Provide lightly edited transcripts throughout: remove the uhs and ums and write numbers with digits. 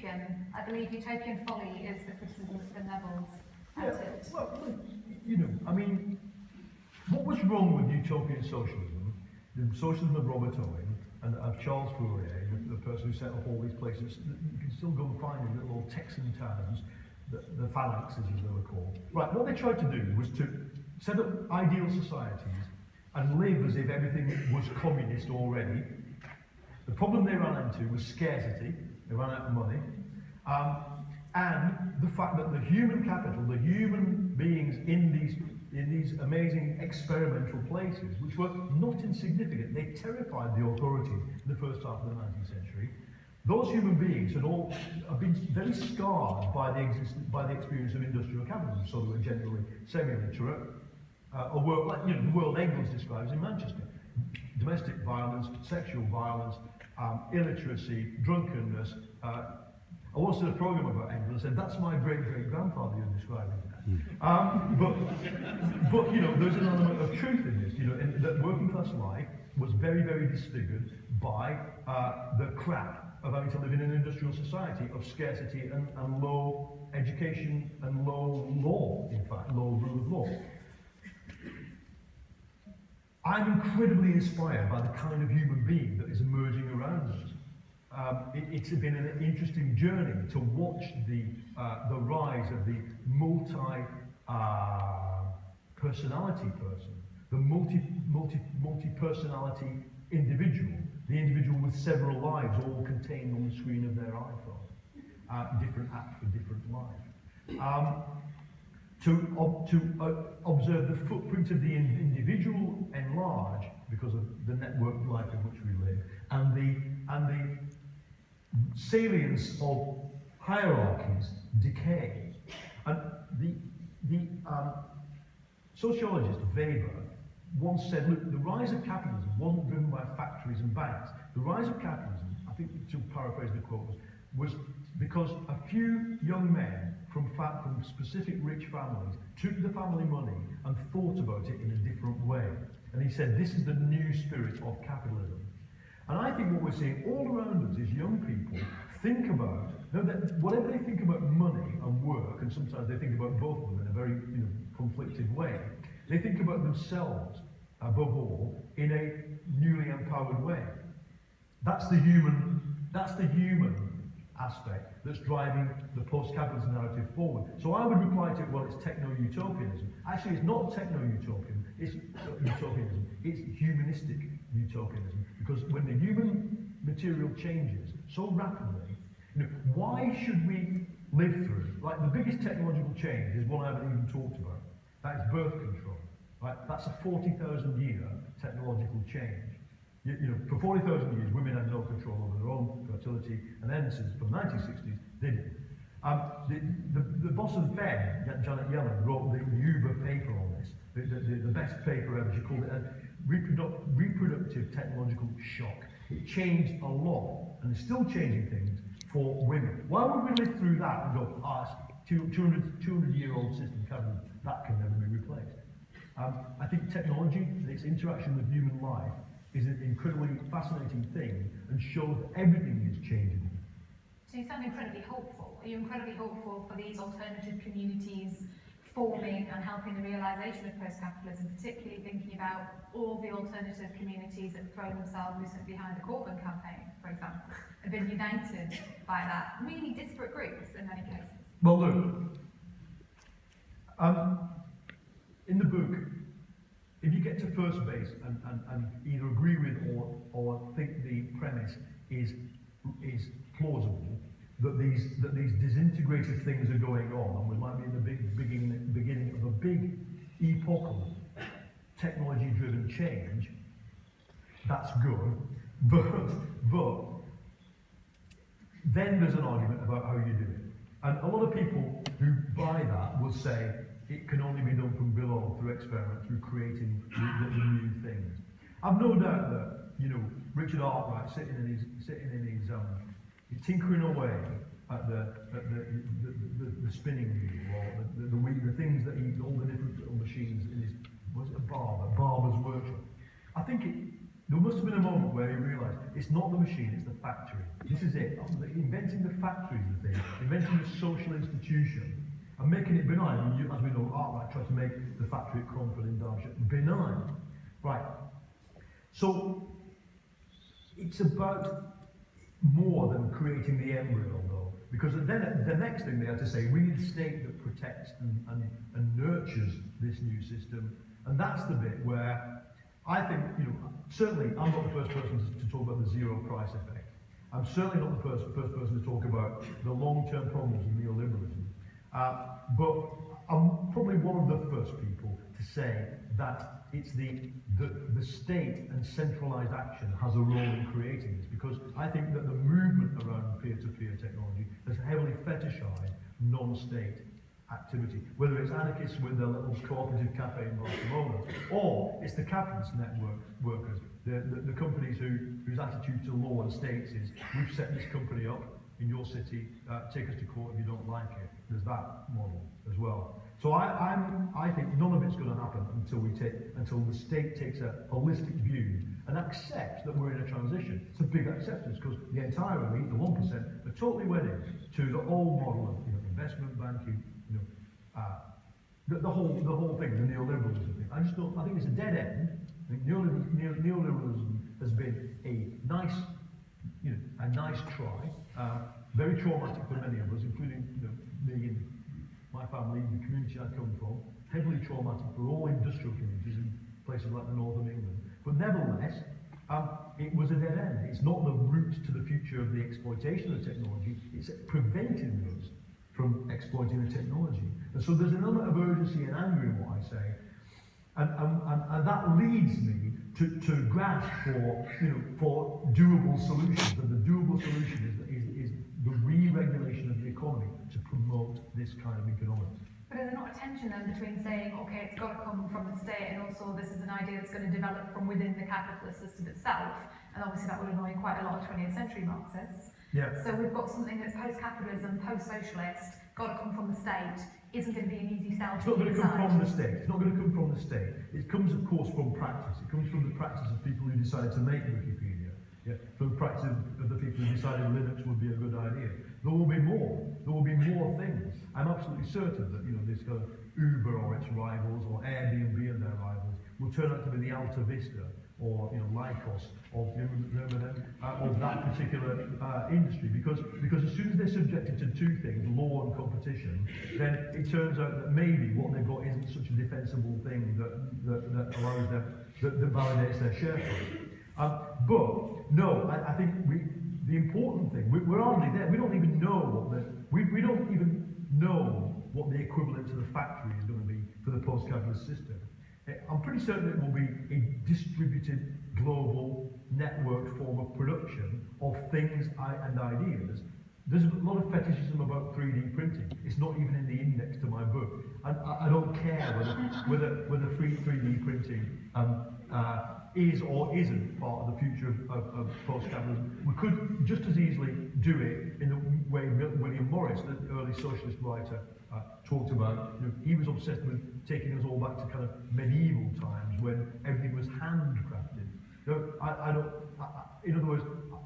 utopian. I believe utopian folly is the criticism that's been levelled at it. Well, you know, I mean, what was wrong with utopian socialism, the socialism of Robert Owen and of Charles Fourier, the person who set up all these places? You can still go and find in little Texan towns, the phalanxes as they were called. Right, what they tried to do was to set up ideal societies and live as if everything was communist already. The problem they ran into was scarcity. They ran out of money. And the fact that the human capital, the human beings in these amazing experimental places, which were not insignificant, they terrified the authorities in the first half of the 19th century. Those human beings have been very scarred by the experience of industrial capitalism, so they were generally semi-literate, the world Engels describes in Manchester. Domestic violence, sexual violence, illiteracy, drunkenness. I once did a program about Engels and said, that's my great-great-grandfather you're describing. But you know, there's an element of truth in this, you know, in that working class life was very, very disfigured by the crap of having to live in an industrial society of scarcity and low education and low law, in fact, low rule of law. I'm incredibly inspired by the kind of human being that is emerging around us. It's been an interesting journey to watch the rise of the multi-personality person, the multi-personality individual, the individual with several lives all contained on the screen of their iPhone, different apps for different lives. To observe the footprint of the individual enlarge because of the networked life in which we live, and the salience of hierarchies decay. And the sociologist Weber once said, look, the rise of capitalism wasn't driven by factories and banks. The rise of capitalism, I think to paraphrase the quote, was because a few young men from specific rich families took the family money and thought about it in a different way. And he said, this is the new spirit of capitalism. And I think what we're seeing all around us is young people think about, whatever they think about money and work, and sometimes they think about both of them in a very conflicted way, they think about themselves, above all, in a newly empowered way. That's the human aspect that's driving the post-capitalist narrative forward. So I would reply to it, well, it's techno-utopianism. Actually, it's not techno-utopian, it's utopianism, it's humanistic utopianism. Because when the human material changes so rapidly, why should we live through? Like, the biggest technological change is one I haven't even talked about. That is birth control. Right? That's a 40,000-year technological change. For 40,000 years, women had no control over their own fertility, and then since the 1960s, they did. The boss of the Fed, Janet Yellen, wrote the Uber paper on this, the best paper ever. She called it a reproductive technological shock. It changed a lot, and it's still changing things for women. Why would we live through that and go, it's 200-year-old system, that can never be replaced? I think technology and its interaction with human life is an incredibly fascinating thing and shows that everything is changing. So you sound incredibly hopeful. Are you incredibly hopeful for these alternative communities forming and helping the realisation of post-capitalism, particularly thinking about all the alternative communities that have thrown themselves recently behind the Corbyn campaign, for example, have been united by that, really disparate groups in many cases? Well, look, in the book, if you get to first base and either agree with or think the premise is plausible, that these disintegrated things are going on, and we might be in the beginning of a big epochal technology-driven change, that's good. But then there's an argument about how you do it. And a lot of people who buy that will say it can only be done from below, through experiment, through creating the new things. I've no doubt that, Richard Arkwright sitting in his tinkering away at the spinning wheel, or the things that all the different little machines in his, was it a barber's workshop. I think there must have been a moment where he realised it's not the machine, it's the factory. This is it. Inventing the factory is the thing. Inventing the social institution and making it benign. I mean, as we know, Arkwright tried to make the factory at Cromford in Derbyshire benign. Right. So it's about more than creating the embryo, though, because then the next thing they had to say, we need a state that protects and nurtures this new system, and that's the bit where I think, certainly I'm not the first person to talk about the zero price effect. I'm certainly not the first person to talk about the long-term problems of neoliberalism, but I'm probably one of the first people to say that it's the state and centralised action has a role in creating this, because I think that the movement around peer-to-peer technology has heavily fetishised non-state activity, whether it's anarchists with their little cooperative cafe in Barcelona, or it's the capitalist network workers, the companies whose attitude to law and states is, we've set this company up in your city, take us to court if you don't like it. There's that model as well. So I think none of it's going to happen until the state takes a holistic view and accepts that we're in a transition. It's a big acceptance, because the entire elite, the 1%, are totally wedded to the old model of investment banking, the whole thing, the neoliberalism thing. I think it's a dead end. I think neoliberalism has been a nice try, very traumatic for many of us, including me and my family, the community I come from, heavily traumatic for all industrial communities in places like the north of England. But nevertheless, it was a dead end. It's not the route to the future of the exploitation of the technology, it's preventing us from exploiting the technology. And so there's an element of urgency and anger in what I say, and that leads me to grasp for doable solutions. And the doable solution is the re-regulation of the economy to promote this kind of economics. But is there not a tension then between saying, okay, it's got to come from the state, and also this is an idea that's going to develop from within the capitalist system itself, and obviously that would annoy quite a lot of 20th century Marxists. Yeah. So we've got something that's post-capitalism, post-socialist, got to come from the state, isn't going to be an easy sell to It's not going to come from the state. It's not going to come from the state. It comes, of course, from practice. It comes from the practice of people who decided to make Wikipedia. Yeah, from the practice of the people who decided Linux would be a good idea. There will be more. There will be more things. I'm absolutely certain that this kind of Uber or its rivals, or Airbnb and their rivals, will turn out to be the Alta Vista or Lycos of that particular industry, because as soon as they're subjected to two things, law and competition, then it turns out that maybe what they've got isn't such a defensible thing that allows them, that validates their share price. But no, I think the important thing, we're hardly there. We don't even know we don't even know what the equivalent to the factory is going to be for the post-capitalist system. I'm pretty certain it will be a distributed global networked form of production of things and ideas. There's a lot of fetishism about 3D printing. It's not even in the index to my book. I don't care whether 3D printing is or isn't part of the future of post-capitalism. We could just as easily do it in the way William Morris, the early socialist writer, talked about. He was obsessed with taking us all back to kind of medieval times when everything was handcrafted. In other words,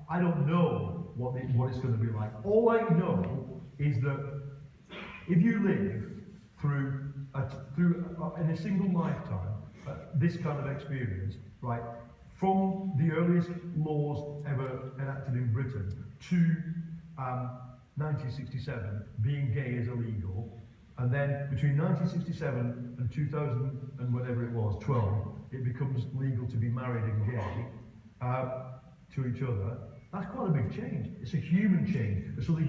I don't know what it's going to be like. All I know is that if you live through in a single lifetime this kind of experience, right, from the earliest laws ever enacted in Britain to 1967, being gay is illegal, and then between 1967 and 2000 and whatever it was, 12, it becomes legal to be married and gay to each other. That's quite a big change. It's a human change. And so the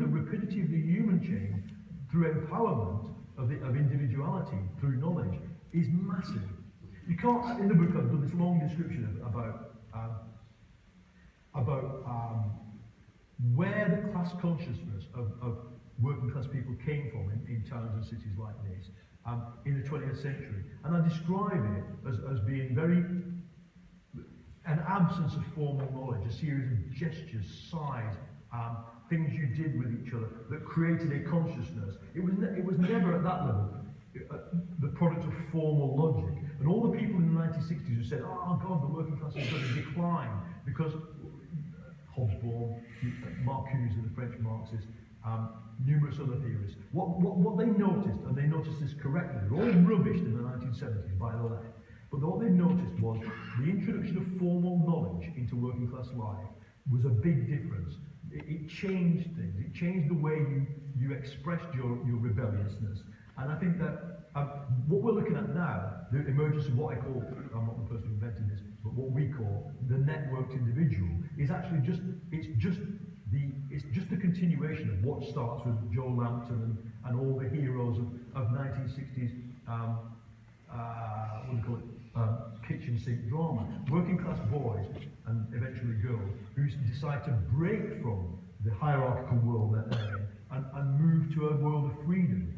rapidity of the human change through empowerment of individuality, through knowledge, is massive. You can't, in the book I've done this long description about where the class consciousness of working class people came from in towns and cities like this in the 20th century. And I describe it as being an absence of formal knowledge, a series of gestures, sighs, things you did with each other that created a consciousness. It was never at that level the product of formal logic. And all the people in the 1960s who said, oh God, the working class is going to decline because Hobsbawm, Marcuse, the French Marxist, numerous other theorists. What they noticed, and they noticed this correctly, they're all rubbished in the 1970s by the left, but what they noticed was the introduction of formal knowledge into working class life was a big difference. It changed things. It changed the way you expressed your rebelliousness. And I think that what we're looking at now, the emergence of what I call, I'm not the person who invented this, but what we call the networked individual, is actually just a continuation of what starts with Joe Lampton and all the heroes of 1960s what do you call it? Kitchen sink drama. Working class boys and eventually girls who decide to break from the hierarchical world that they're in and move to a world of freedom.